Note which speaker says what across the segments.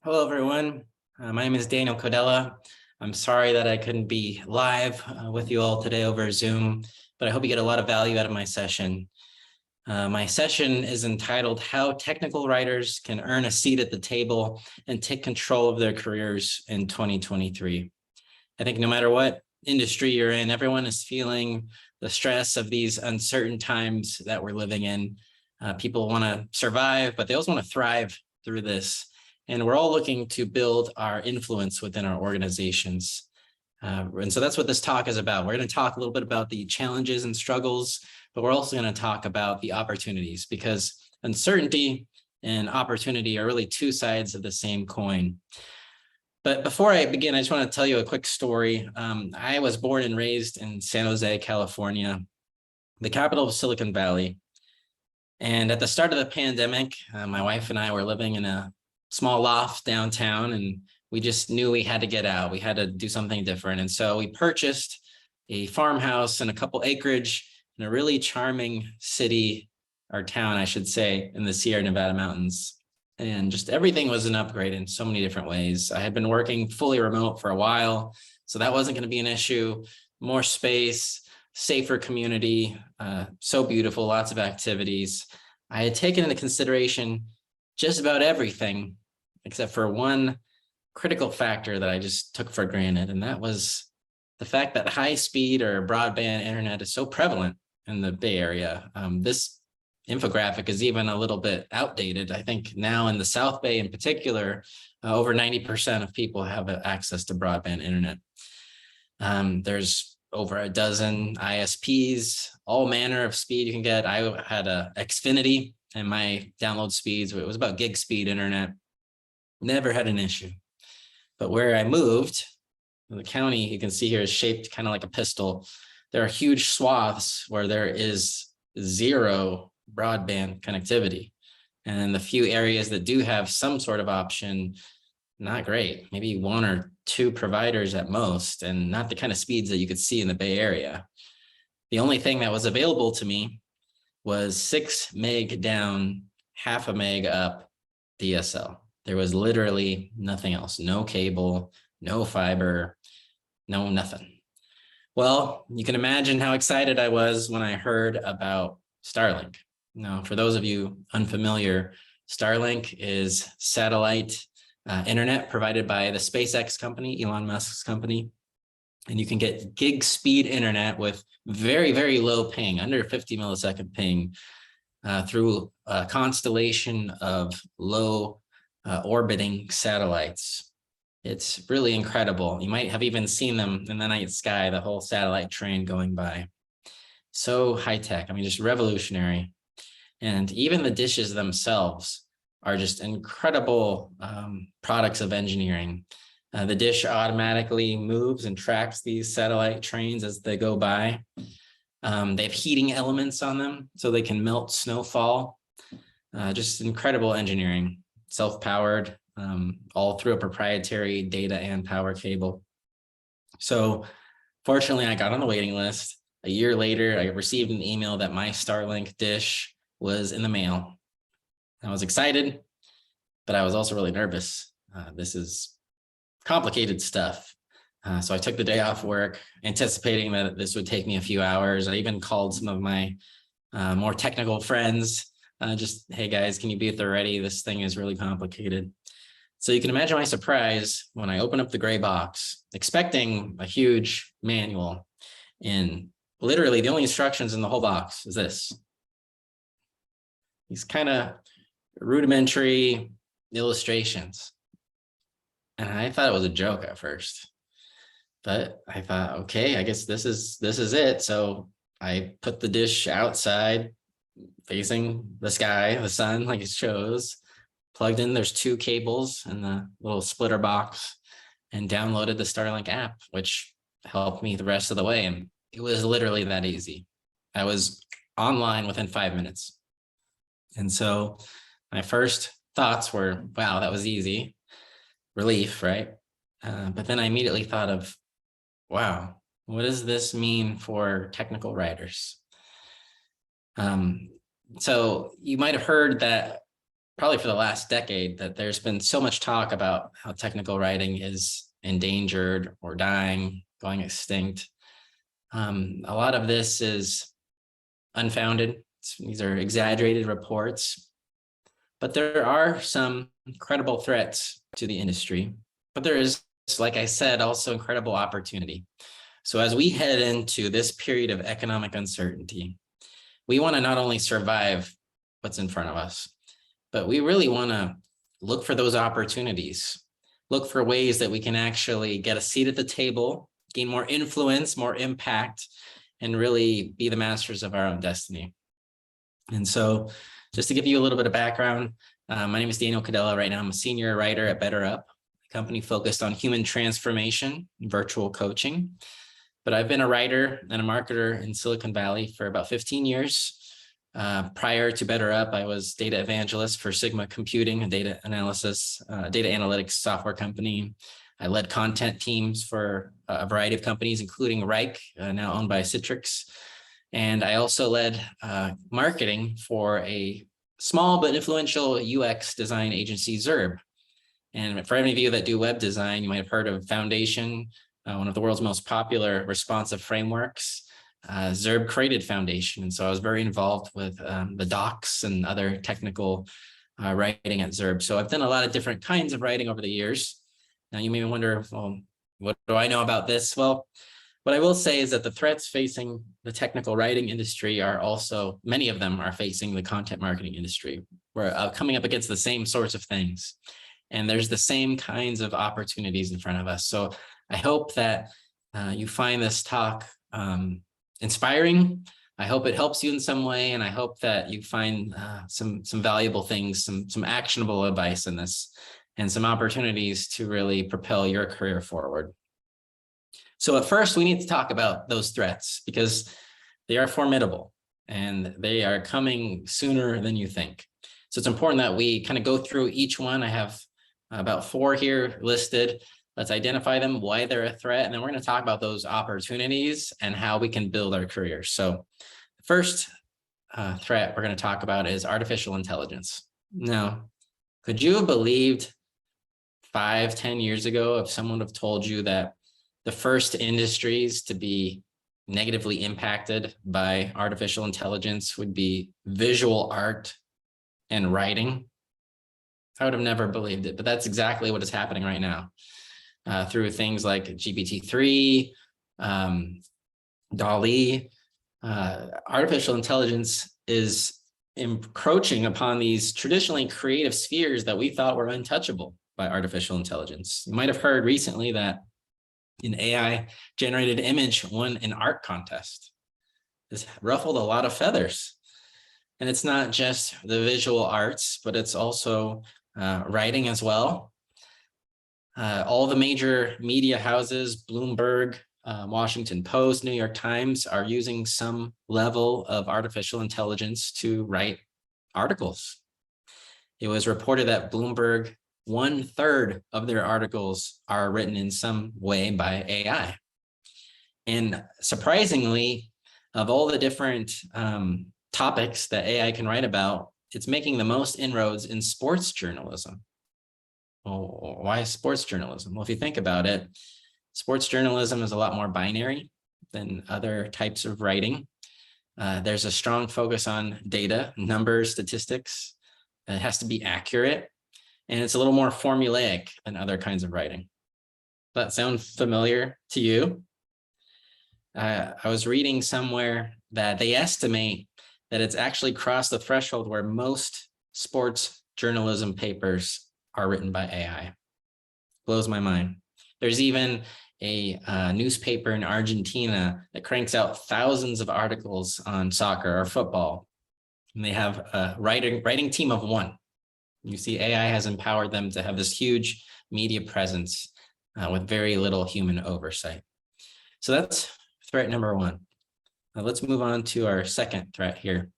Speaker 1: Hello, everyone. My name is Daniel Codella. I'm sorry that I couldn't be live with you all today over Zoom, but I hope you get a lot of value out of my session. My session is entitled How Technical Writers Can Earn a Seat at the Table and Take Control of Their Careers in 2023. I think no matter what industry you're in, everyone is feeling the stress of these uncertain times that we're living in. People want to survive, but they also want to thrive through this. And we're all looking to build our influence within our organizations. And so that's what this talk is about. We're going to talk a little bit about the challenges and struggles, but we're also going to talk about the opportunities, because uncertainty and opportunity are really two sides of the same coin. But before I begin, I just want to tell you a quick story. I was born and raised in San Jose, California, the capital of Silicon Valley. And at the start of the pandemic, my wife and I were living in a small loft downtown, and we just knew we had to get out. We had to do something different. And so we purchased a farmhouse and a couple acreage in a really charming city, or town, I should say, in the Sierra Nevada mountains. And just everything was an upgrade in so many different ways. I had been working fully remote for a while, so that wasn't going to be an issue. More space, safer community, so beautiful, lots of activities. I had taken into consideration just about everything except for one critical factor that I just took for granted, and that was the fact that high speed or broadband internet is so prevalent in the Bay Area. This infographic is even a little bit outdated. I think now in the South Bay in particular, over 90% of people have access to broadband internet. There's over a dozen ISPs, all manner of speed you can get. I had a Xfinity, and my download speeds, it was about gig speed internet. Never had an issue. But where I moved, the county you can see here is shaped kind of like a pistol. There are huge swaths where there is zero broadband connectivity. And the few areas that do have some sort of option, not great, maybe one or two providers at most, and not the kind of speeds that you could see in the Bay Area. The only thing that was available to me was 6 meg down, half a meg up DSL. There was literally nothing else, no cable, no fiber, no nothing. Well, you can imagine how excited I was when I heard about Starlink. Now, for those of you unfamiliar, Starlink is satellite internet provided by the SpaceX company, Elon Musk's company. And you can get gig speed internet with very, very low ping, under 50 millisecond ping, through a constellation of low orbiting satellites. It's really incredible. You might have even seen them in the night sky, the whole satellite train going by. So high tech, I mean, just revolutionary. And even the dishes themselves are just incredible products of engineering. The dish automatically moves and tracks these satellite trains as they go by. They have heating elements on them so they can melt snowfall. Just incredible engineering, self-powered, all through a proprietary data and power cable. So fortunately, I got on the waiting list. A year later, I received an email that my Starlink dish was in the mail. I was excited, but I was also really nervous. This is complicated stuff. So I took the day off work, anticipating that this would take me a few hours. I even called some of my more technical friends, just, hey guys, can you be at the ready? This thing is really complicated. So you can imagine my surprise when I open up the gray box, expecting a huge manual, and literally the only instructions in the whole box is this. These kind of rudimentary illustrations. And I thought it was a joke at first, but I thought, okay, I guess this is it. So I put the dish outside facing the sky, the sun, like it shows, plugged in, there's 2 cables in the little splitter box, and downloaded the Starlink app, which helped me the rest of the way. And it was literally that easy. I was online within 5 minutes. And so my first thoughts were, wow, that was easy. Relief, right? But then I immediately thought of, wow, what does this mean for technical writers? So you might have heard that probably for the last decade, that there's been so much talk about how technical writing is endangered or dying, going extinct. A lot of this is unfounded. These are exaggerated reports, but there are some incredible threats to the industry. But there is, like I said, also incredible opportunity. So as we head into this period of economic uncertainty, we want to not only survive what's in front of us, but we really want to look for those opportunities, look for ways that we can actually get a seat at the table, gain more influence, more impact, and really be the masters of our own destiny. And so just to give you a little bit of background, my name is Daniel Cadella. Right now, I'm a senior writer at BetterUp, a company focused on human transformation, virtual coaching. But I've been a writer and a marketer in Silicon Valley for about 15 years. Prior to BetterUp, I was data evangelist for Sigma Computing, a data analytics software company. I led content teams for a variety of companies, including Reich, now owned by Citrix. And I also led marketing for a small but influential UX design agency, Zurb. And for any of you that do web design, you might have heard of Foundation, one of the world's most popular responsive frameworks. Zurb created Foundation. And so I was very involved with the docs and other technical writing at Zurb. So I've done a lot of different kinds of writing over the years. Now you may wonder, well, what do I know about this? Well, what I will say is that the threats facing the technical writing industry are also, many of them are facing the content marketing industry. We're coming up against the same sorts of things. And there's the same kinds of opportunities in front of us. So I hope that you find this talk inspiring. I hope it helps you in some way. And I hope that you find some valuable things, some actionable advice in this, and some opportunities to really propel your career forward. So at first, we need to talk about those threats because they are formidable and they are coming sooner than you think. So it's important that we kind of go through each one. I have about 4 here listed. Let's identify them, why they're a threat, and then we're going to talk about those opportunities and how we can build our careers. So the first threat we're going to talk about is artificial intelligence. Now, could you have believed 5-10 years ago if someone would have told you that the first industries to be negatively impacted by artificial intelligence would be visual art and writing? I would have never believed it, but that's exactly what is happening right now through things like GPT-3, DALL-E. Artificial intelligence is encroaching upon these traditionally creative spheres that we thought were untouchable by artificial intelligence. You might have heard recently that an AI-generated image won an art contest. This ruffled a lot of feathers. And it's not just the visual arts, but it's also writing as well. All the major media houses, Bloomberg, Washington Post, New York Times, are using some level of artificial intelligence to write articles. It was reported that Bloomberg, 1/3 of their articles are written in some way by AI. And surprisingly, of all the different topics that AI can write about, it's making the most inroads in sports journalism. Well, why sports journalism? Well, if you think about it, sports journalism is a lot more binary than other types of writing. There's a strong focus on data, numbers, statistics. It has to be accurate. And it's a little more formulaic than other kinds of writing. Does that sound familiar to you? I was reading somewhere that they estimate that it's actually crossed the threshold where most sports journalism papers are written by AI. Blows my mind. There's even a newspaper in Argentina that cranks out thousands of articles on soccer or football. And they have a writing team of 1. You see, AI has empowered them to have this huge media presence with very little human oversight. So that's threat number 1. Now let's move on to our second threat here.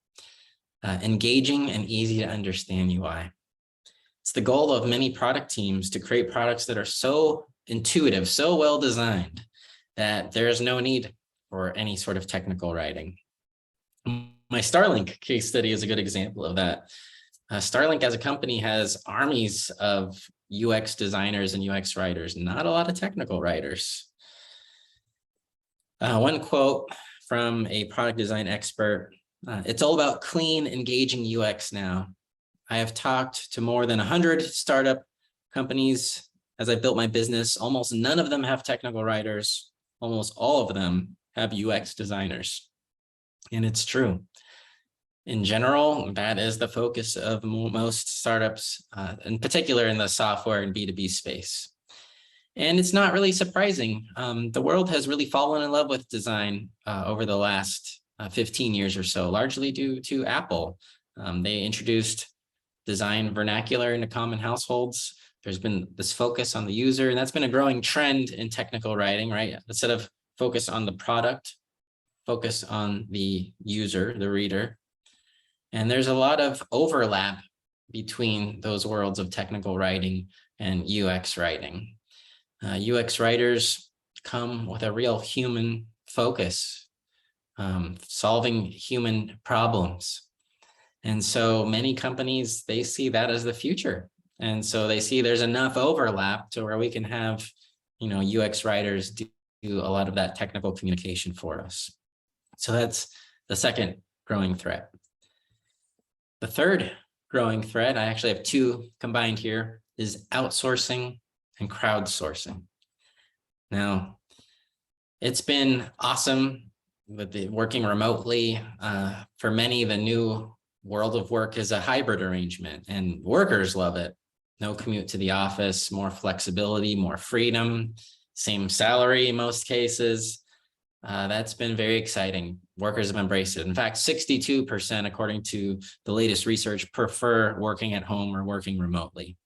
Speaker 1: Engaging and easy to understand UI. It's the goal of many product teams to create products that are so intuitive, so well designed that there's no need for any sort of technical writing. My Starlink case study is a good example of that. Starlink as a company has armies of UX designers and UX writers, not a lot of technical writers. One quote from a product design expert, it's all about clean, engaging UX now. I have talked to more than 100 startup companies as I built my business. Almost none of them have technical writers. Almost all of them have UX designers. And it's true. In general, that is the focus of most startups, in particular in the software and B2B space. And it's not really surprising. The world has really fallen in love with design over the last 15 years or so, largely due to Apple. They introduced design vernacular into common households. There's been this focus on the user, and that's been a growing trend in technical writing, right? Instead of focus on the product, focus on the user, the reader. And there's a lot of overlap between those worlds of technical writing and UX writing. UX writers come with a real human focus, solving human problems. And so many companies, they see that as the future. And so they see there's enough overlap to where we can have, UX writers do a lot of that technical communication for us. So that's the second growing threat. The third growing threat, I actually have two combined here, is outsourcing and crowdsourcing. Now, it's been awesome with the working remotely. For many, the new world of work is a hybrid arrangement, and workers love it. No commute to the office, more flexibility, more freedom, same salary in most cases. That's been very exciting. Workers have embraced it. In fact, 62%, according to the latest research, prefer working at home or working remotely.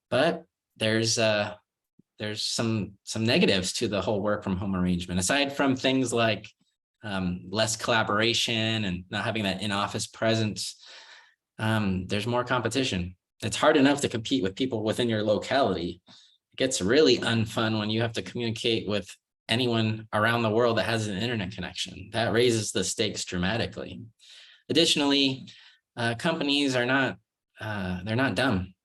Speaker 1: But there's some negatives to the whole work from home arrangement. Aside from things like less collaboration and not having that in-office presence, there's more competition. It's hard enough to compete with people within your locality. It gets really unfun when you have to communicate with anyone around the world that has an internet connection. That raises the stakes dramatically. Additionally, companies are not, they're not dumb.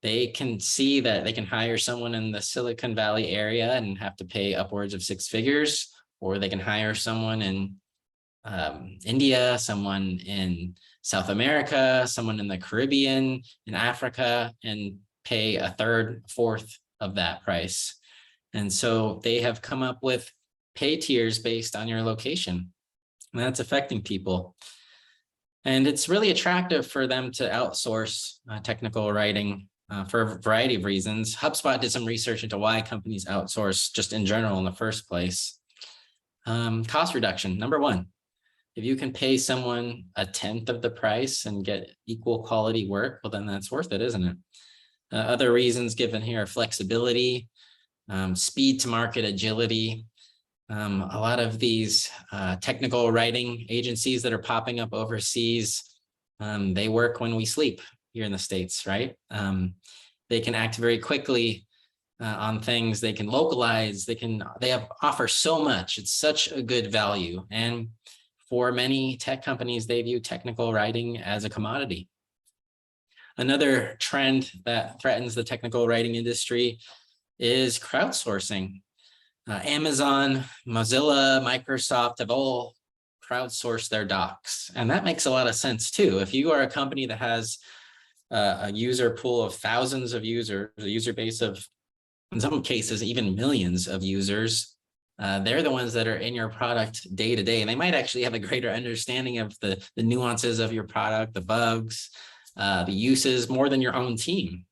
Speaker 1: They can see that they can hire someone in the Silicon Valley area and have to pay upwards of 6 figures, or they can hire someone in India, someone in South America, someone in the Caribbean, in Africa, and pay a third, fourth of that price. And so they have come up with pay tiers based on your location, and that's affecting people. And it's really attractive for them to outsource technical writing for a variety of reasons. HubSpot did some research into why companies outsource just in general in the first place. Cost reduction, number one. If you can pay someone a tenth of the price and get equal quality work, well, then that's worth it, isn't it? Other reasons given here are flexibility, speed to market, agility. A lot of these technical writing agencies that are popping up overseas, they work when we sleep here in the States, right? They can act very quickly on things. They can localize, they offer so much. It's such a good value. And for many tech companies, they view technical writing as a commodity. Another trend that threatens the technical writing industry is crowdsourcing. Amazon, Mozilla, Microsoft have all crowdsourced their docs. And that makes a lot of sense too. If you are a company that has a user pool of thousands of users, a user base of, in some cases, even millions of users, they're the ones that are in your product day to day. And they might actually have a greater understanding of the nuances of your product, the bugs, the uses more than your own team.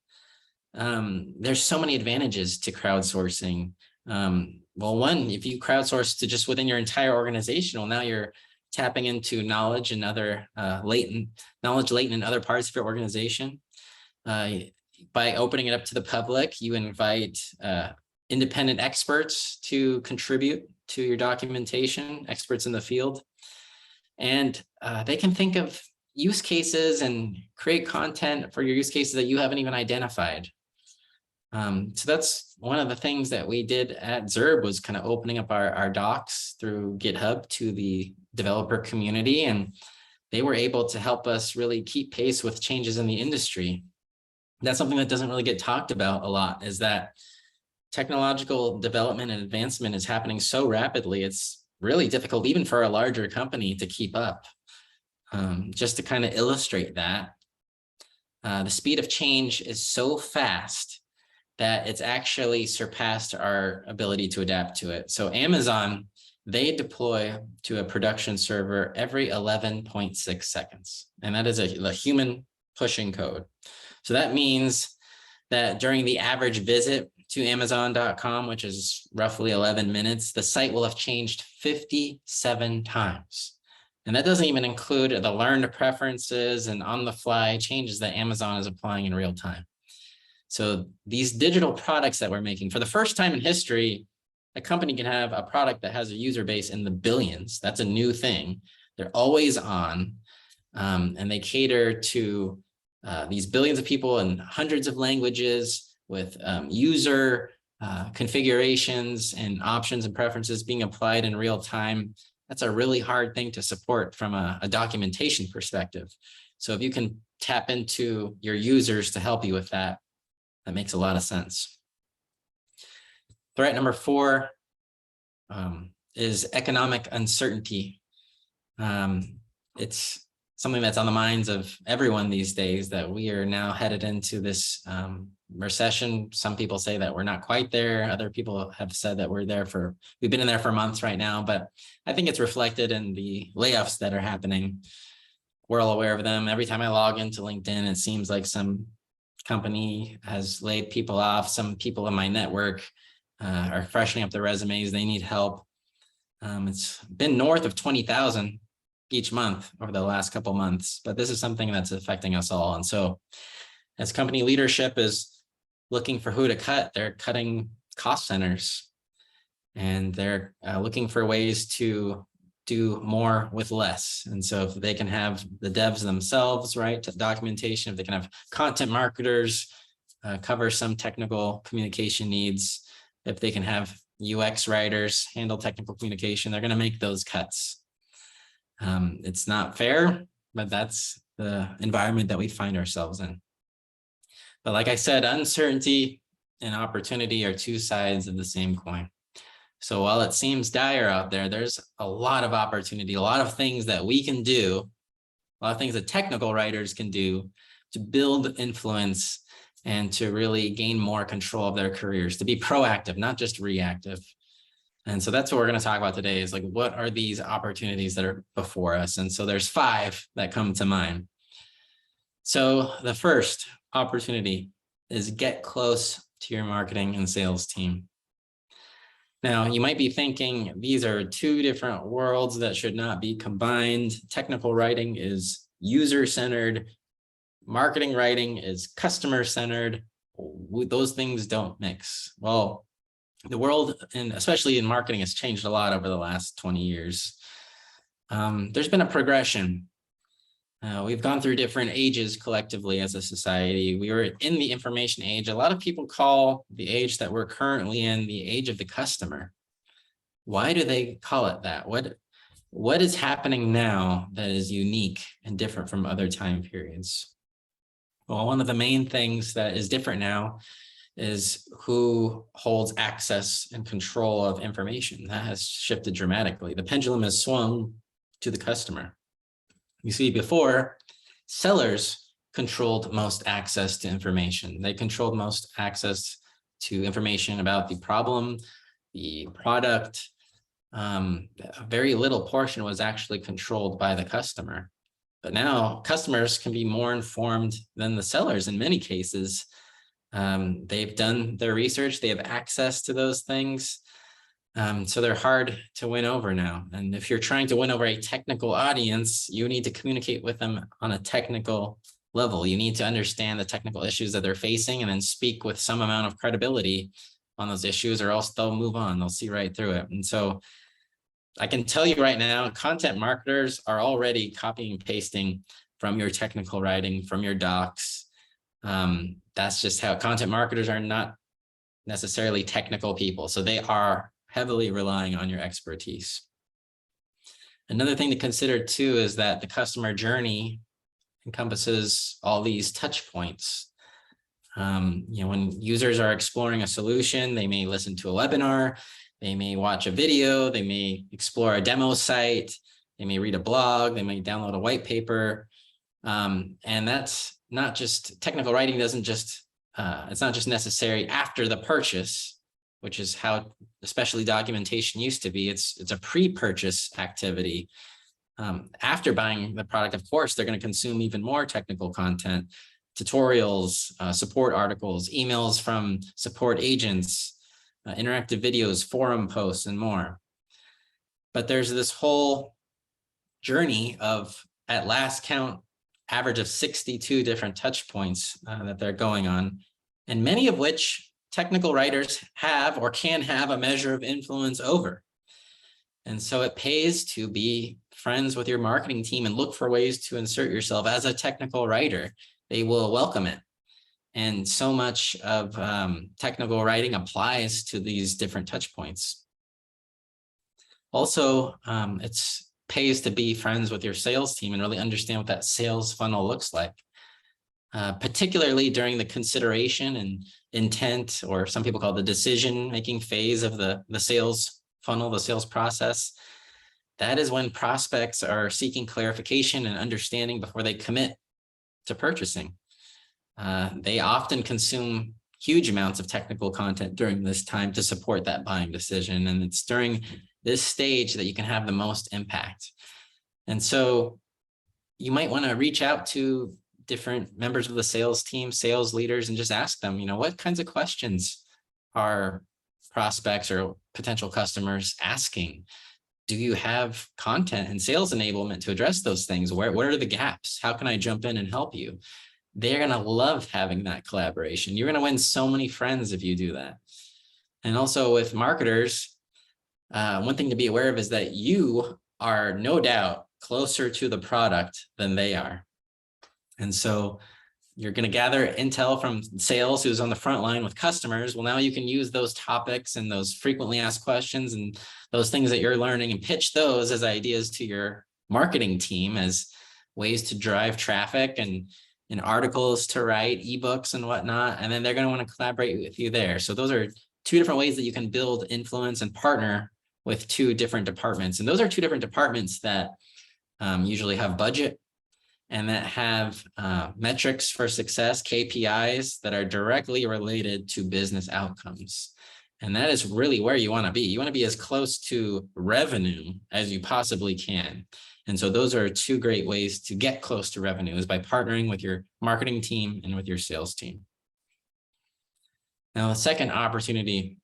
Speaker 1: There's so many advantages to crowdsourcing. Well, one, if you crowdsource to just within your entire organization, well, now you're tapping into knowledge and other latent in other parts of your organization. By opening it up to the public, you invite independent experts to contribute to your documentation, experts in the field. And they can think of use cases and create content for your use cases that you haven't even identified. So that's one of the things that we did at Zurb, was kind of opening up our docs through GitHub to the developer community. And they were able to help us really keep pace with changes in the industry. That's something that doesn't really get talked about a lot, is that technological development and advancement is happening so rapidly. It's really difficult, even for a larger company, to keep up. Just to kind of illustrate that, the speed of change is so fast that it's actually surpassed our ability to adapt to it. So Amazon, they deploy to a production server every 11.6 seconds. And that is a human pushing code. So that means that during the average visit to Amazon.com, which is roughly 11 minutes, the site will have changed 57 times. And that doesn't even include the learned preferences and on-the-fly changes that Amazon is applying in real time. So these digital products that we're making, for the first time in history, a company can have a product that has a user base in the billions. That's a new thing. They're always on, and they cater to these billions of people in hundreds of languages with user configurations and options and preferences being applied in real time. That's a really hard thing to support from a documentation perspective. So if you can tap into your users to help you with that, that makes a lot of sense. Threat number 4 is economic uncertainty. It's something that's on the minds of everyone these days, that we are now headed into this recession. Some people say that we're not quite there. Other people have said that we've been in there for months right now, but I think it's reflected in the layoffs that are happening. We're all aware of them. Every time I log into LinkedIn, it seems like some company has laid people off. Some people in my network are freshening up their resumes. They need help. It's been north of 20,000 each month over the last couple months, but this is something that's affecting us all. And so as company leadership is looking for who to cut, they're cutting cost centers, and they're looking for ways to do more with less. And so if they can have the devs themselves, right, to documentation, if they can have content marketers cover some technical communication needs, if they can have UX writers handle technical communication, they're going to make those cuts. It's not fair, but that's the environment that we find ourselves in. But like I said, uncertainty and opportunity are two sides of the same coin. So while it seems dire out there, there's a lot of opportunity, a lot of things that we can do, a lot of things that technical writers can do to build influence and to really gain more control of their careers, to be proactive, not just reactive. And so that's what we're going to talk about today, is like, what are these opportunities that are before us? And so there's 5 that come to mind. So the first opportunity is get close to your marketing and sales team. Now, you might be thinking these are 2 different worlds that should not be combined. Technical writing is user-centered. Marketing writing is customer-centered. Those things don't mix. Well, the world, and especially in marketing, has changed a lot over the last 20 years. There's been a progression. We've gone through different ages collectively as a society. We were in the information age. A lot of people call the age that we're currently in the age of the customer. Why do they call it that? What is happening now that is unique and different from other time periods? Well, one of the main things that is different now is who holds access and control of information. That has shifted dramatically. The pendulum has swung to the customer. You see, before, sellers controlled most access to information. They controlled most access to information about the problem, the product. A very little portion was actually controlled by the customer. But now customers can be more informed than the sellers in many cases. They've done their research, they have access to those things. So they're hard to win over now. And if you're trying to win over a technical audience, you need to communicate with them on a technical level. You need to understand the technical issues that they're facing and then speak with some amount of credibility on those issues, or else they'll move on. They'll see right through it. And so I can tell you right now, content marketers are already copying and pasting from your technical writing, from your docs. That's just how content marketers are not necessarily technical people. So they are heavily relying on your expertise. Another thing to consider too is that the customer journey encompasses all these touch points. When users are exploring a solution, they may listen to a webinar, they may watch a video, they may explore a demo site, they may read a blog, they may download a white paper. And that's not just technical writing doesn't just, it's not just necessary after the purchase, which is how especially documentation used to be. It's a pre-purchase activity. After buying the product, of course, they're going to consume even more technical content, tutorials, support articles, emails from support agents, interactive videos, forum posts, and more. But there's this whole journey of, at last count, average of 62 different touch points that they're going on, and many of which technical writers have or can have a measure of influence over. And so it pays to be friends with your marketing team and look for ways to insert yourself as a technical writer. They will welcome it. And so much of technical writing applies to these different touch points. Also, it pays to be friends with your sales team and really understand what that sales funnel looks like, particularly during the consideration and intent, or some people call it the decision-making phase of the sales funnel, the sales process. That is when prospects are seeking clarification and understanding before they commit to purchasing. They often consume huge amounts of technical content during this time to support that buying decision. And it's during this stage that you can have the most impact. And so you might want to reach out to different members of the sales team, sales leaders, and just ask them, what kinds of questions are prospects or potential customers asking? Do you have content and sales enablement to address those things? What are the gaps? How can I jump in and help you? They're going to love having that collaboration. You're going to win so many friends if you do that. And also with marketers, one thing to be aware of is that you are no doubt closer to the product than they are. And so you're going to gather intel from sales, who's on the front line with customers. Well, now you can use those topics and those frequently asked questions and those things that you're learning and pitch those as ideas to your marketing team as ways to drive traffic and articles to write, ebooks and whatnot. And then they're going to want to collaborate with you there. So those are two different ways that you can build influence and partner with two different departments. And those are two different departments that usually have budget and that have metrics for success, KPIs that are directly related to business outcomes. And that is really where you want to be. You want to be as close to revenue as you possibly can. And so those are two great ways to get close to revenue, is by partnering with your marketing team and with your sales team. Now, the second opportunity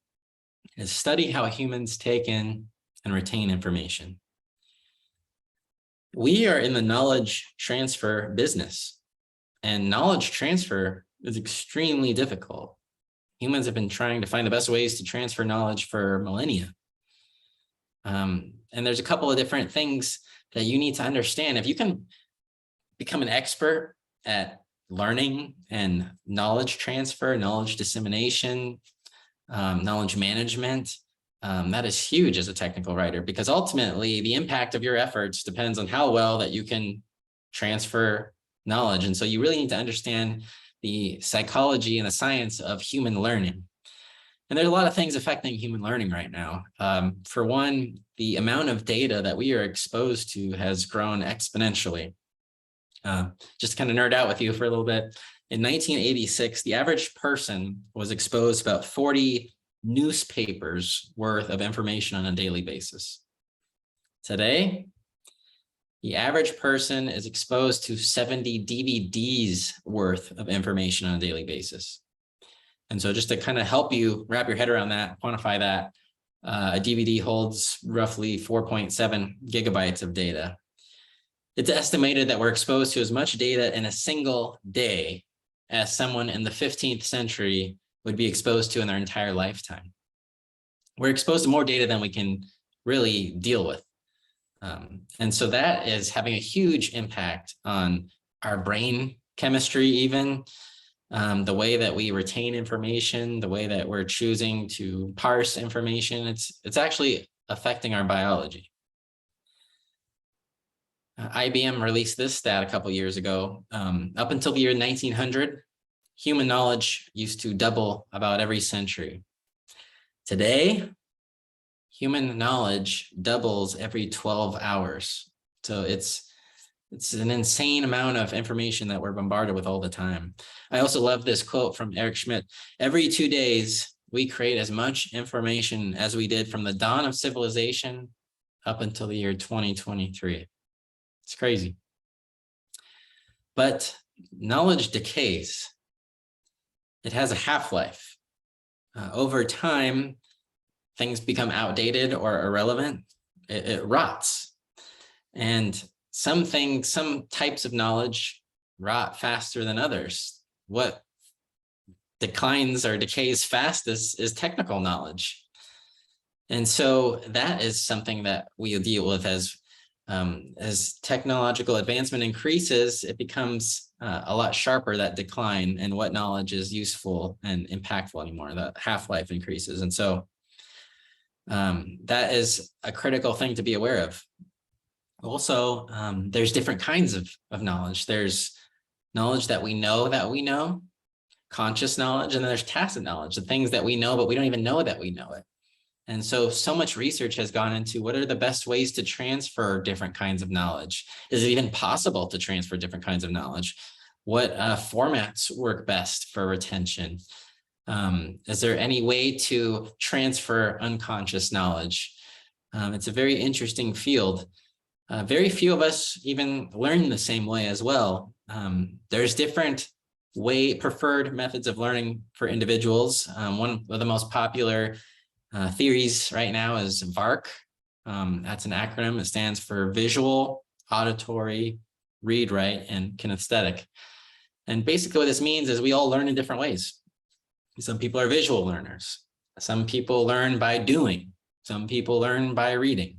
Speaker 1: is study how humans take in and retain information. We are in the knowledge transfer business, and knowledge transfer is extremely difficult. Humans have been trying to find the best ways to transfer knowledge for millennia. And there's a couple of different things that you need to understand. If you can become an expert at learning and knowledge transfer, knowledge dissemination, knowledge management, that is huge as a technical writer, because ultimately the impact of your efforts depends on how well that you can transfer knowledge. And so you really need to understand the psychology and the science of human learning. And there's a lot of things affecting human learning right now. For one, the amount of data that we are exposed to has grown exponentially. Just to kind of nerd out with you for a little bit, in 1986, the average person was exposed to about 40 newspapers worth of information on a daily basis. Today, the average person is exposed to 70 DVDs worth of information on a daily basis. And so just to kind of help you wrap your head around that, quantify that, a DVD holds roughly 4.7 gigabytes of data. It's estimated that we're exposed to as much data in a single day as someone in the 15th century would be exposed to in their entire lifetime. We're exposed to more data than we can really deal with. And so that is having a huge impact on our brain chemistry, even the way that we retain information, the way that we're choosing to parse information. It's actually affecting our biology. IBM released this stat a couple years ago. Up until the year 1900, human knowledge used to double about every century. Today, human knowledge doubles every 12 hours. So it's an insane amount of information that we're bombarded with all the time. I also love this quote from Eric Schmidt. Every 2 days, we create as much information as we did from the dawn of civilization up until the year 2023. It's crazy. But knowledge decays. It has a half-life. Over time, things become outdated or irrelevant. It rots. And some types of knowledge rot faster than others. What declines or decays fastest is technical knowledge. And so that is something that we deal with as technological advancement increases. It becomes a lot sharper, that decline, and what knowledge is useful and impactful anymore. The half-life increases. And so that is a critical thing to be aware of. Also, there's different kinds of knowledge. There's knowledge that we know, conscious knowledge, and then there's tacit knowledge, the things that we know, but we don't even know that we know it. And so much research has gone into what are the best ways to transfer different kinds of knowledge. Is it even possible to transfer different kinds of knowledge? What formats work best for retention? Is there any way to transfer unconscious knowledge? It's a very interesting field. Very few of us even learn the same way as well. There's different preferred methods of learning for individuals. One of the most popular theories right now is VARK. That's an acronym. It stands for visual, auditory, read, write, and kinesthetic. And basically what this means is we all learn in different ways. Some people are visual learners. Some people learn by doing. Some people learn by reading.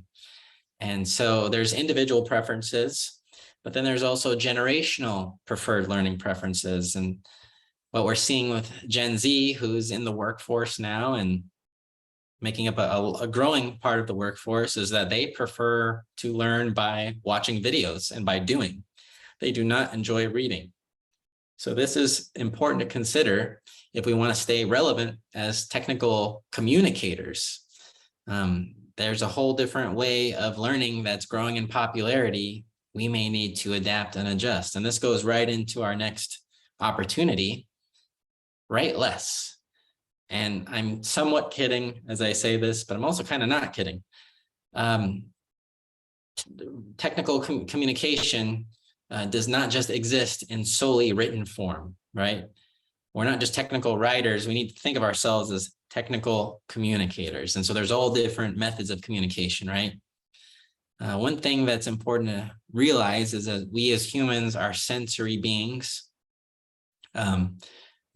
Speaker 1: And so there's individual preferences, but then there's also generational preferred learning preferences. And what we're seeing with Gen Z, who's in the workforce now and making up a growing part of the workforce, is that they prefer to learn by watching videos and by doing. They do not enjoy reading. So this is important to consider if we want to stay relevant as technical communicators. There's a whole different way of learning that's growing in popularity. We may need to adapt and adjust. And this goes right into our next opportunity: write less. And I'm somewhat kidding as I say this, but I'm also kind of not kidding. Technical communication does not just exist in solely written form, right? We're not just technical writers. We need to think of ourselves as technical communicators. And so there's all different methods of communication, right? One thing that's important to realize is that we as humans are sensory beings. The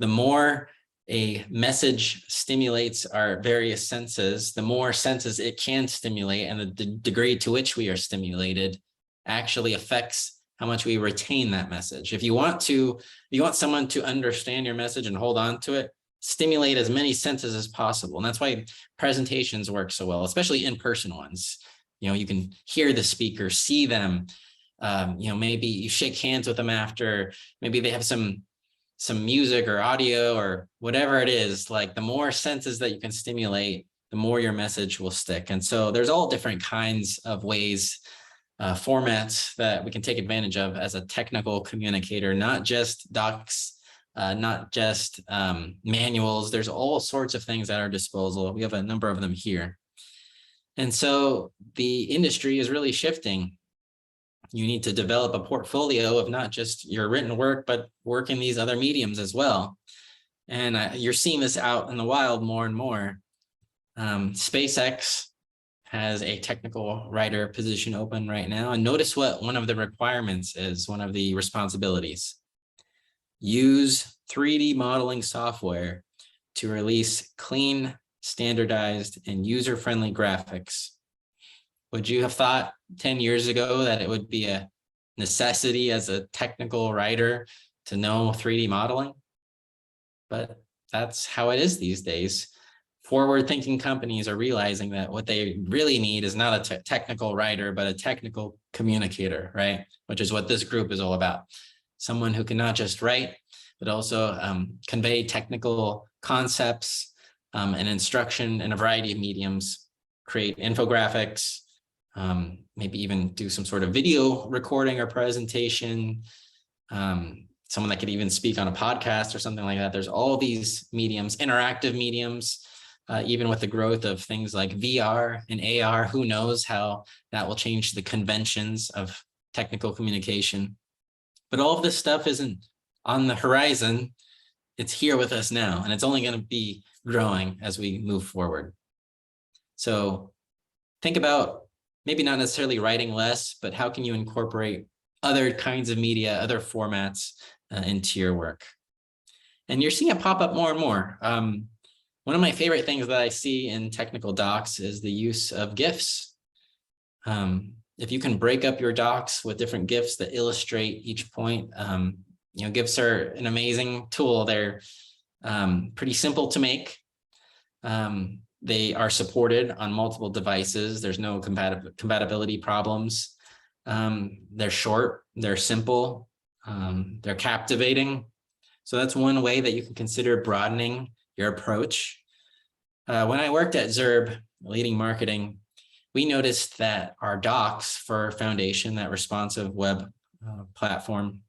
Speaker 1: more a message stimulates our various senses, the more senses it can stimulate, and the degree to which we are stimulated actually affects how much we retain that message. If you want someone to understand your message and hold on to it, stimulate as many senses as possible. And that's why presentations work so well, especially in-person ones. You can hear the speaker, see them, maybe you shake hands with them after, maybe they have some music or audio or whatever it is. Like, the more senses that you can stimulate, the more your message will stick. And so there's all different kinds of ways, formats that we can take advantage of as a technical communicator, not just docs, not just manuals. There's all sorts of things at our disposal. We have a number of them here. And so the industry is really shifting. You need to develop a portfolio of not just your written work, but work in these other mediums as well. And you're seeing this out in the wild more and more. SpaceX has a technical writer position open right now. And notice what one of the requirements is, one of the responsibilities. Use 3D modeling software to release clean, standardized, and user-friendly graphics. Would you have thought 10 years ago that it would be a necessity as a technical writer to know 3D modeling? But that's how it is these days. forward-thinking companies are realizing that what they really need is not a technical writer, but a technical communicator, right? Which is what this group is all about. Someone who can not just write, but also convey technical concepts and instruction in a variety of mediums, create infographics, maybe even do some sort of video recording or presentation, someone that could even speak on a podcast or something like that. There's all these mediums, interactive mediums, even with the growth of things like VR and AR, who knows how that will change the conventions of technical communication. But all of this stuff isn't on the horizon. It's here with us now, and it's only going to be growing as we move forward. So think about maybe not necessarily writing less, but how can you incorporate other kinds of media, other formats into your work? And you're seeing it pop up more and more. One of my favorite things that I see in technical docs is the use of GIFs. If you can break up your docs with different GIFs that illustrate each point, GIFs are an amazing tool. They're pretty simple to make. They are supported on multiple devices. There's no compatibility problems. They're short, they're simple, they're captivating. So that's one way that you can consider broadening your approach. When I worked at Zurb, leading marketing, we noticed that our docs for Foundation, that responsive web platform,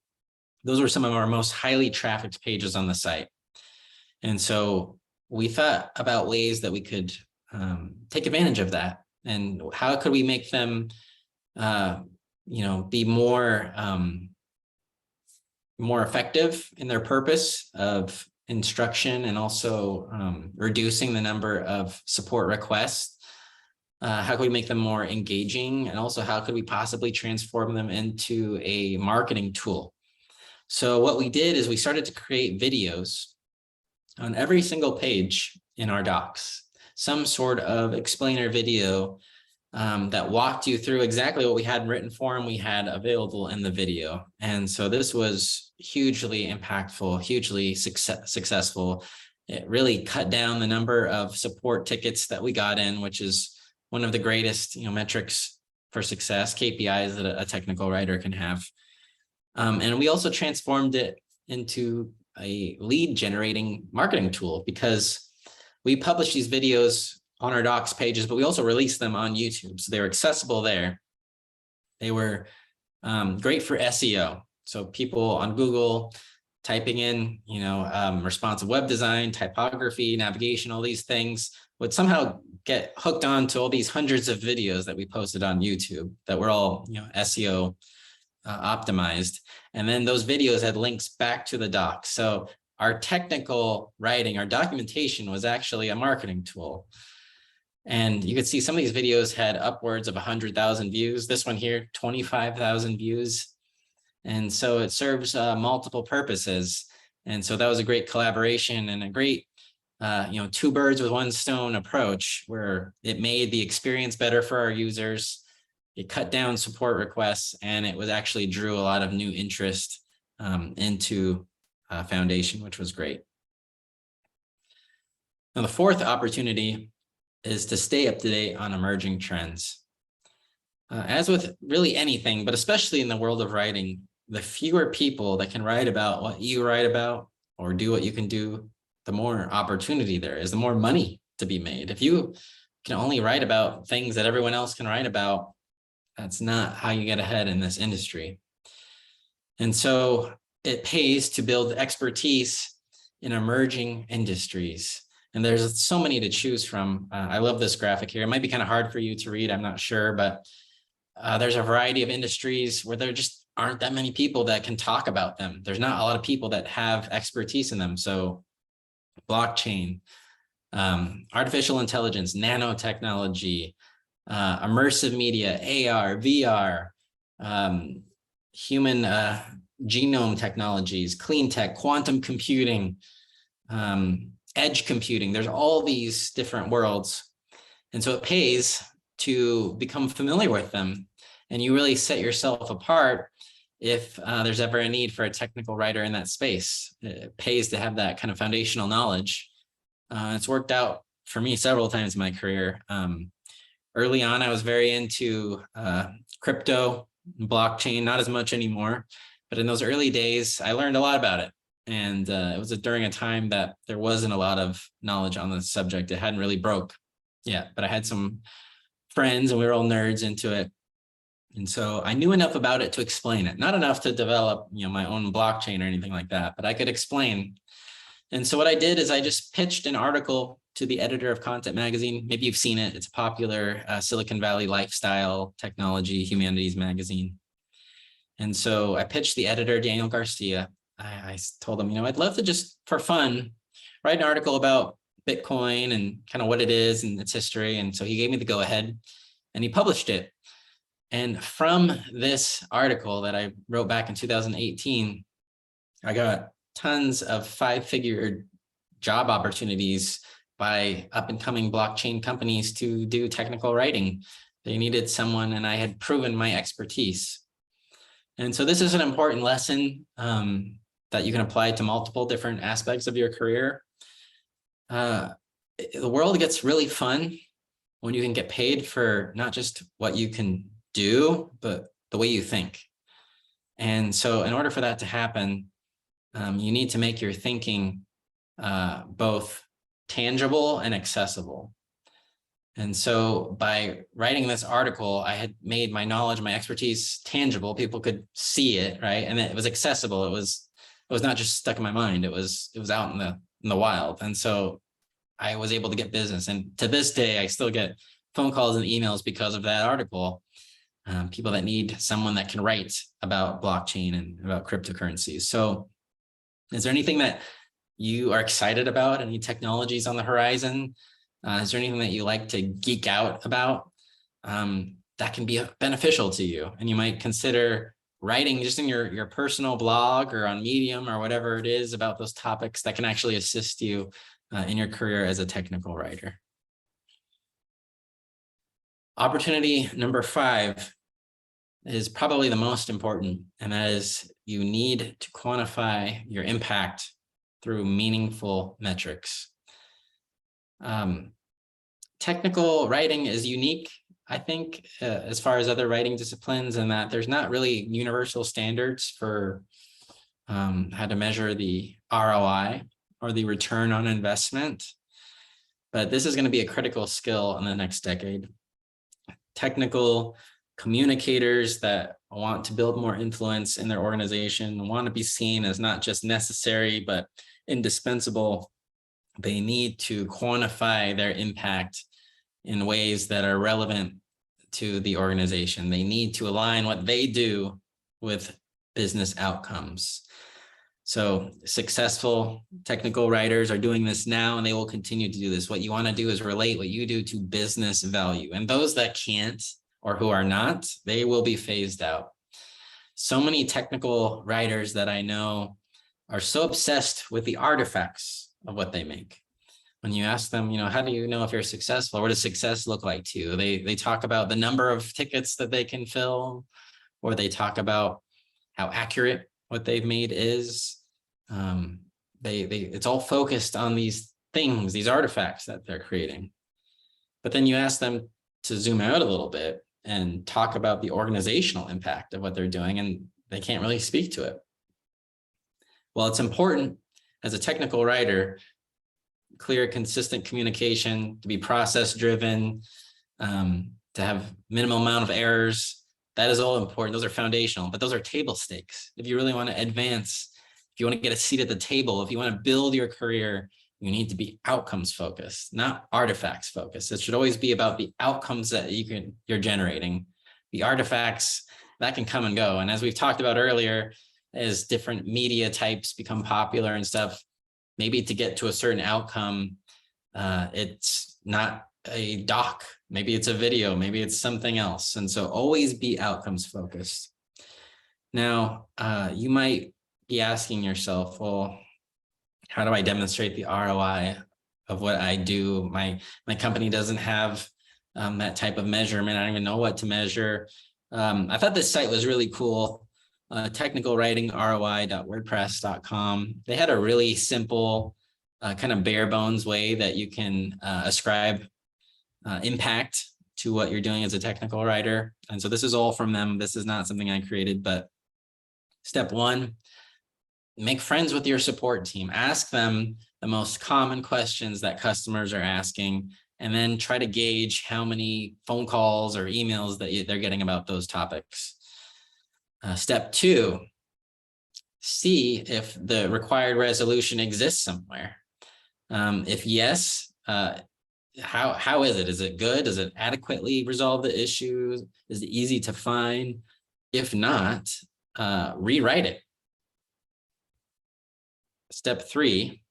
Speaker 1: those were some of our most highly trafficked pages on the site. And so we thought about ways that we could take advantage of that, and how could we make them, be more effective in their purpose of instruction, and also reducing the number of support requests. How could we make them more engaging, and also how could we possibly transform them into a marketing tool? So what we did is we started to create videos on every single page in our docs, some sort of explainer video that walked you through exactly what we had in written form we had available in the video. And so this was hugely impactful, hugely successful. It really cut down the number of support tickets that we got in, which is one of the greatest metrics for success, KPIs that a technical writer can have. And we also transformed it into a lead generating marketing tool, because we publish these videos on our docs pages, but we also release them on YouTube. So they were accessible there. They were great for SEO. So people on Google typing in, responsive web design, typography, navigation, all these things would somehow get hooked on to all these hundreds of videos that we posted on YouTube that were all, SEO optimized. And then those videos had links back to the docs. So our technical writing, our documentation was actually a marketing tool. And you could see some of these videos had upwards of 100,000 views. This one here, 25,000 views. And so it serves multiple purposes. And so that was a great collaboration and a great, two birds with one stone approach, where it made the experience better for our users. It cut down support requests, and it was actually drew a lot of new interest into Foundation, which was great. Now, the fourth opportunity is to stay up to date on emerging trends. As with really anything, but especially in the world of writing, the fewer people that can write about what you write about or do what you can do, the more opportunity there is, the more money to be made. If you can only write about things that everyone else can write about, that's not how you get ahead in this industry. And so it pays to build expertise in emerging industries. And there's so many to choose from. I love this graphic here. It might be kind of hard for you to read, I'm not sure, but there's a variety of industries where there just aren't that many people that can talk about them. There's not a lot of people that have expertise in them. So blockchain, artificial intelligence, nanotechnology, immersive media, AR, VR, human genome technologies, clean tech, quantum computing, edge computing. There's all these different worlds. And so it pays to become familiar with them. And you really set yourself apart if there's ever a need for a technical writer in that space. It pays to have that kind of foundational knowledge. It's worked out for me several times in my career. Early on, I was very into crypto, blockchain, not as much anymore, but in those early days, I learned a lot about it. And it was during a time that there wasn't a lot of knowledge on the subject. It hadn't really broke yet, but I had some friends and we were all nerds into it. And so I knew enough about it to explain it, not enough to develop, my own blockchain or anything like that, but I could explain. And so what I did is I just pitched an article to the editor of Content Magazine. Maybe you've seen it. It's a popular Silicon Valley lifestyle, technology, humanities magazine. And so I pitched the editor, Daniel Garcia. I told him, I'd love to just for fun write an article about Bitcoin and kind of what it is and its history. And so he gave me the go ahead and he published it. And from this article that I wrote back in 2018, I got tons of 5-figure job opportunities by up and coming blockchain companies to do technical writing. They needed someone, and I had proven my expertise. And so this is an important lesson that you can apply to multiple different aspects of your career. The world gets really fun when you can get paid for not just what you can do, but the way you think. And so in order for that to happen, you need to make your thinking both tangible and accessible. And so by writing this article, I had made my knowledge, my expertise tangible. People could see it, right? And it was accessible. It was not just stuck in my mind. It was out in the wild. And so I was able to get business. And to this day, I still get phone calls and emails because of that article. People that need someone that can write about blockchain and about cryptocurrencies. So is there anything that you are excited about? Any technologies on the horizon? Is there anything that you like to geek out about that can be beneficial to you? And you might consider writing just in your personal blog or on Medium or whatever it is about those topics that can actually assist you in your career as a technical writer. Opportunity number 5 is probably the most important, and that is you need to quantify your impact through meaningful metrics. Technical writing is unique, I think, as far as other writing disciplines, in that there's not really universal standards for how to measure the ROI or the return on investment. But this is going to be a critical skill in the next decade. Technical communicators that want to build more influence in their organization want to be seen as not just necessary, but indispensable. They need to quantify their impact in ways that are relevant to the organization. They need to align what they do with business outcomes. So successful technical writers are doing this now, and they will continue to do this. What you want to do is relate what you do to business value. And those that can't or who are not, they will be phased out. So many technical writers that I know are so obsessed with the artifacts of what they make. When you ask them, how do you know if you're successful? What does success look like to you? They talk about the number of tickets that they can fill, or they talk about how accurate what they've made is. It's all focused on these things, these artifacts that they're creating. But then you ask them to zoom out a little bit and talk about the organizational impact of what they're doing, and they can't really speak to it. Well, it's important as a technical writer, clear, consistent communication, to be process driven, to have minimal amount of errors. That is all important. Those are foundational, but those are table stakes. If you really want to advance, if you want to get a seat at the table, if you want to build your career, you need to be outcomes focused, not artifacts focused. It should always be about the outcomes that you're generating. The artifacts, that can come and go. And as we've talked about earlier, as different media types become popular and stuff, maybe to get to a certain outcome, it's not a doc, maybe it's a video, maybe it's something else. And so always be outcomes focused. Now, you might be asking yourself, well, how do I demonstrate the ROI of what I do? My company doesn't have that type of measurement. I don't even know what to measure. I thought this site was really cool. Technicalwritingroi.wordpress.com. They had a really simple kind of bare bones way that you can ascribe impact to what you're doing as a technical writer. And so this is all from them. This is not something I created, but step one, make friends with your support team. Ask them the most common questions that customers are asking, and then try to gauge how many phone calls or emails that they're getting about those topics. Step two, see if the required resolution exists somewhere. If yes, how is it? Is it good? Does it adequately resolve the issues? Is it easy to find? If not, rewrite it. Step three,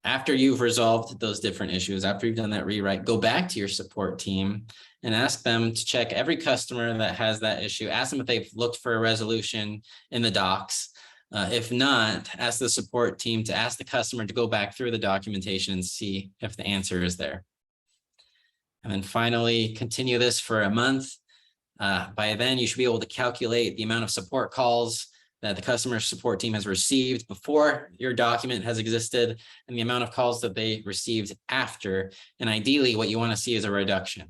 Speaker 1: after you've resolved those different issues, after you've done that rewrite, go back to your support team and ask them to check every customer that has that issue. Ask them if they've looked for a resolution in the docs. If not, ask the support team to ask the customer to go back through the documentation and see if the answer is there. And then finally, continue this for a month. By then, you should be able to calculate the amount of support calls that the customer support team has received before your document has existed, and the amount of calls that they received after. And ideally, what you want to see is a reduction.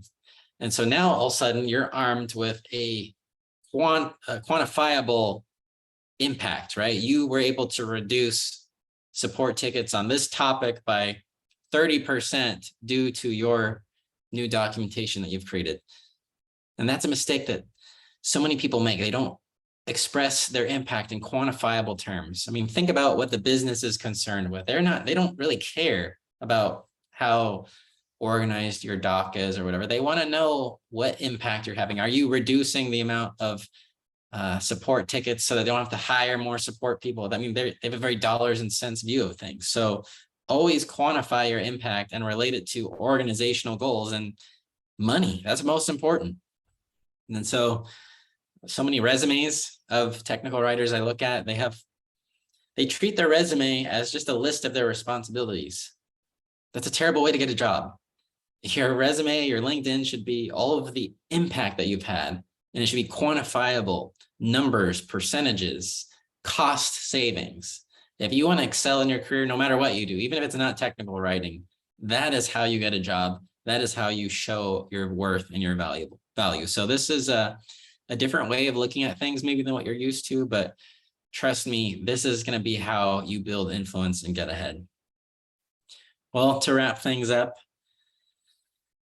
Speaker 1: And so now all of a sudden, you're armed with a quantifiable impact, right? You were able to reduce support tickets on this topic by 30% due to your new documentation that you've created. And that's a mistake that so many people make. They don't express their impact in quantifiable terms. I mean, think about what the business is concerned with. They don't really care about how organized your doc is or whatever. They want to know what impact you're having. Are you reducing the amount of support tickets so that they don't have to hire more support people? I mean, they have a very dollars and cents view of things. So always quantify your impact and relate it to organizational goals and money. That's most important. And then so many resumes of technical writers I look at, they treat their resume as just a list of their responsibilities. That's a terrible way to get a job. Your resume, your LinkedIn should be all of the impact that you've had, and it should be quantifiable, numbers, percentages, cost savings. If you want to excel in your career, no matter what you do, even if it's not technical writing, that is how you get a job. That is how you show your worth and your value. So this is a different way of looking at things maybe than what you're used to, but trust me, this is going to be how you build influence and get ahead. Well, to wrap things up,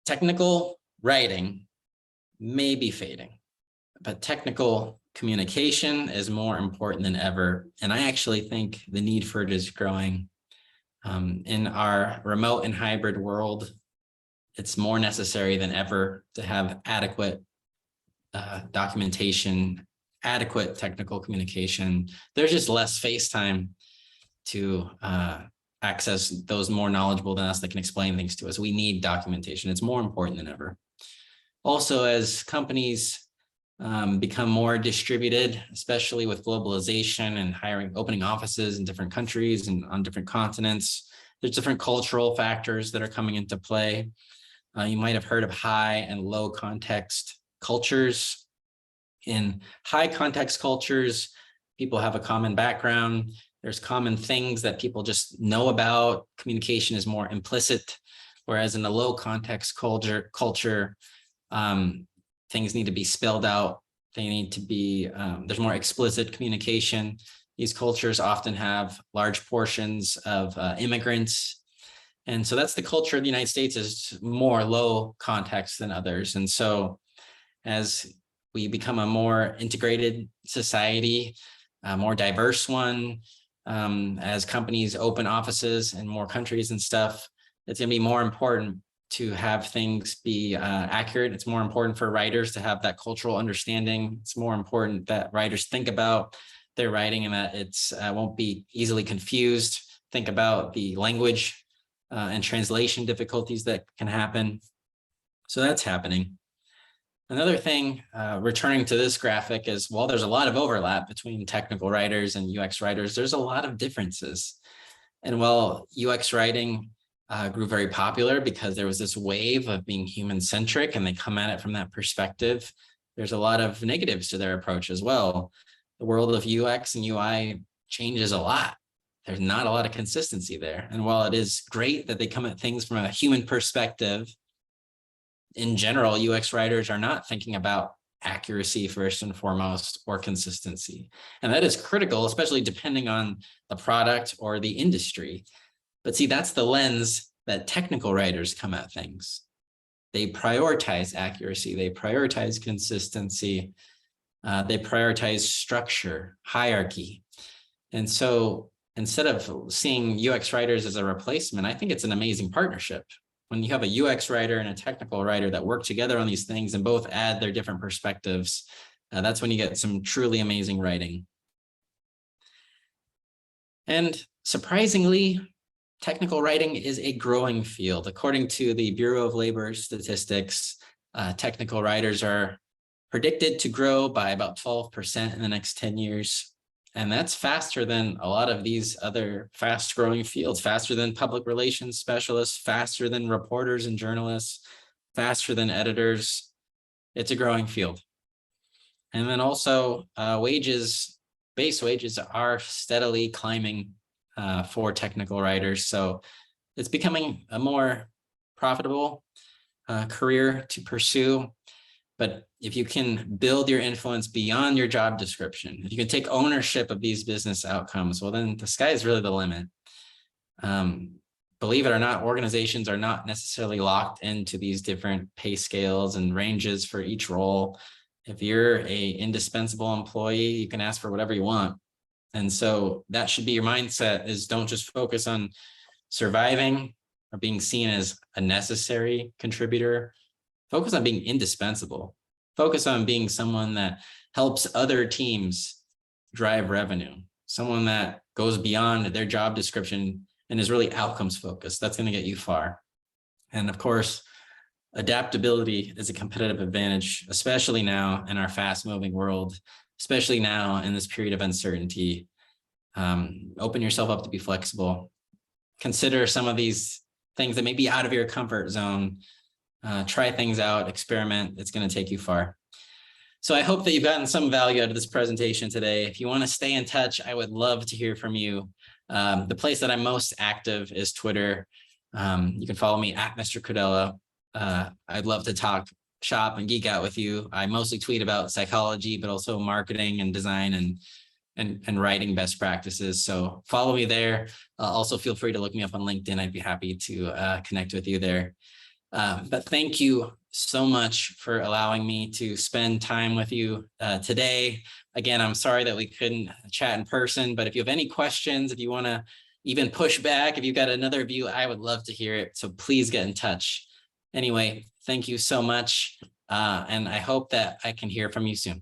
Speaker 1: technical writing may be fading, but technical communication is more important than ever. And I actually think the need for it is growing. In our remote and hybrid world, it's more necessary than ever to have adequate documentation, adequate technical communication. There's just less face time to access those more knowledgeable than us that can explain things to us. We need documentation. It's more important than ever. Also, as companies become more distributed, especially with globalization and opening offices in different countries and on different continents, there's different cultural factors that are coming into play. You might have heard of high and low context cultures. In high context cultures, people have a common background. There's common things that people just know about. Communication is more implicit, whereas in a low context culture, things need to be spelled out. They need to be, there's more explicit communication. These cultures often have large portions of immigrants. And so that's the culture of the United States, is more low context than others. And so as we become a more integrated society, a more diverse one, as companies open offices in more countries and stuff, it's going to be more important to have things be accurate. It's more important for writers to have that cultural understanding. It's more important that writers think about their writing and that it's won't be easily confused. Think about the language and translation difficulties that can happen. So that's happening. Another thing, returning to this graphic, is while there's a lot of overlap between technical writers and UX writers, there's a lot of differences. And while UX writing grew very popular because there was this wave of being human-centric and they come at it from that perspective, there's a lot of negatives to their approach as well. The world of UX and UI changes a lot. there's not a lot of consistency there. And while it is great that they come at things from a human perspective, in general, UX writers are not thinking about accuracy first and foremost, or consistency. And that is critical, especially depending on the product or the industry. But see, that's the lens that technical writers come at things. They prioritize accuracy, they prioritize consistency, they prioritize structure, hierarchy. And so instead of seeing UX writers as a replacement, I think it's an amazing partnership. When you have a UX writer and a technical writer that work together on these things and both add their different perspectives, that's when you get some truly amazing writing. And surprisingly, technical writing is a growing field. According to the Bureau of Labor Statistics, technical writers are predicted to grow by about 12% in the next 10 years. And that's faster than a lot of these other fast growing fields, faster than public relations specialists, faster than reporters and journalists, faster than editors. It's a growing field. And then also base wages are steadily climbing for technical writers. So it's becoming a more profitable career to pursue. But if you can build your influence beyond your job description, if you can take ownership of these business outcomes, well, then the sky is really the limit. Believe it or not, organizations are not necessarily locked into these different pay scales and ranges for each role. If you're an indispensable employee, you can ask for whatever you want. And so that should be your mindset, is don't just focus on surviving or being seen as a necessary contributor. Focus on being indispensable. Focus on being someone that helps other teams drive revenue, someone that goes beyond their job description and is really outcomes focused. That's going to get you far. And of course, adaptability is a competitive advantage, especially now in our fast moving world, especially now in this period of uncertainty. Open yourself up to be flexible. Consider some of these things that may be out of your comfort zone. Try things out, experiment. It's going to take you far. So I hope that you've gotten some value out of this presentation today. If you want to stay in touch, I would love to hear from you. The place that I'm most active is Twitter. You can follow me at Mr. Codella. I'd love to talk shop and geek out with you. I mostly tweet about psychology, but also marketing and design and writing best practices. So follow me there. Also feel free to look me up on LinkedIn. I'd be happy to connect with you there. But thank you so much for allowing me to spend time with you today. Again, I'm sorry that we couldn't chat in person, but if you have any questions, if you want to even push back, if you've got another view, I would love to hear it. So please get in touch. Anyway, thank you so much. And I hope that I can hear from you soon.